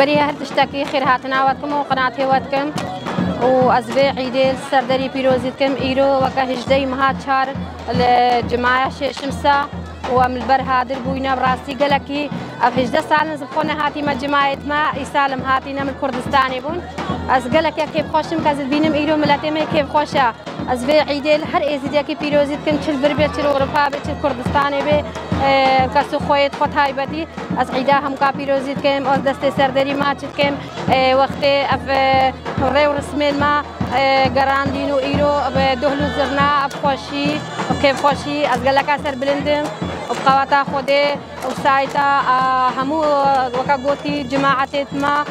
بري هر تشتكي خير هاتنا واتكم وقناتي واتكم وأزبي عيدل سردري بيروزيتكم إيرو وكهجدي مهات شهر الجماعة شمسة ومن البرها دربوينا براسي قالكي أفهجدا سالن زبخونا هاتي ما جماعة ما يسالم هاتينا من كردستاني بون از قالك يا كيف خوشم كازل بينم إيرو ملاتي ما كيف خوشة أزبي عيدل هر إزيديا كي بيروزيتكم تشل بربي تشل أوروبا تشل كردستاني بي كسو خويت خود هاي بدي از عيدا هم كا بيروزيتكم أز دست سردري ما تشتكم وقت أف ريو رسمين ما قراندينو إيرو بدهلو زرنا أفخوشي وكيف خوشي از قالك أسر بلندم وبقواتا خودي وسايتا همو وكا قوتي جماعتي ما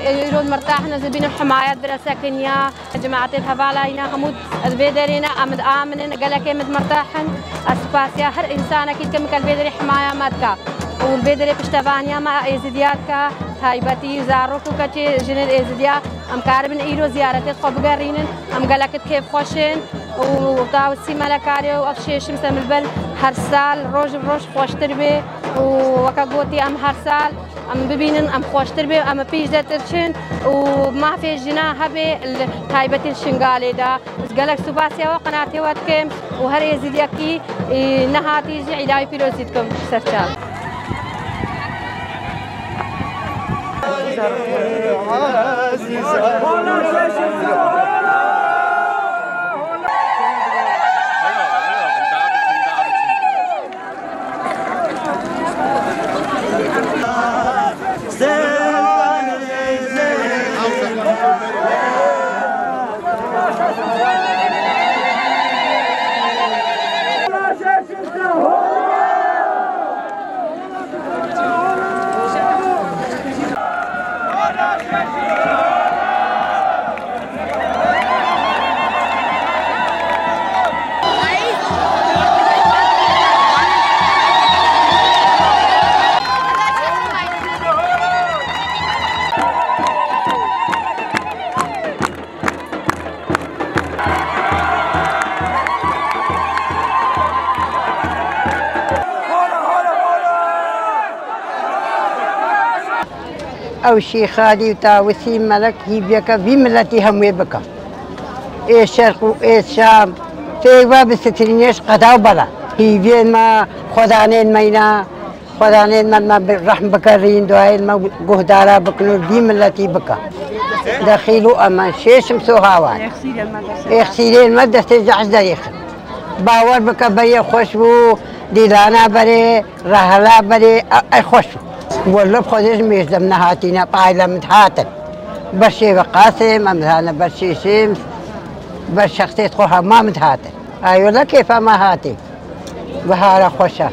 يرون مرتاح نزبين الحمايات برا كنيا جماعة الهفالاينا همود البيدرينا أمد آمنين قالك مد مرتاحن أسباسيا هر إنسان أكيد كم كان بيدري حماية ماتكا والبيدري بشتفانيا ما إزدياتكا هايبتي زاروكو كتي جنر إزديا أم كاربن إيرو زيارتي خب قارينن أم قالك كيف خوشين وطاوسي ملكاري وأفشيش مسام البل هر سال روج خوشتر بي وكا قوتي أم هر سال أم ببينن أم خوشتر بي أم بيش داترشن وما في جنا هبي هايبتي الشنغالي دا قالك سباسيا وقناتي واتكم وهر يزيديكي نهاتي جي علاوي بيروزيتكم سرشال أو شيخ خالي وتاوسي ملك هي بيك بملتي هم بك إيه الشرق وإيه الشام في باب السترينيش قطعوا بلا هي بين ما خدانين مينا خدانين ما بالرحم بكرين دعاء ما جهدارا بكنور بملتي بك دخيلوا أما شيش مسوهاوان إخسير المدرسة جعز دايخ باور بك بري خوشبو ديلانا بري رهلا بري أي خوشبو والله بخودش ميزدم نهاتينا قايلة متهاتن برشي بقاسم أمثانا برشي شمس برش شخصية خوها ما متهاتن أيوة لا كيف ما هاتي بهارة خوشة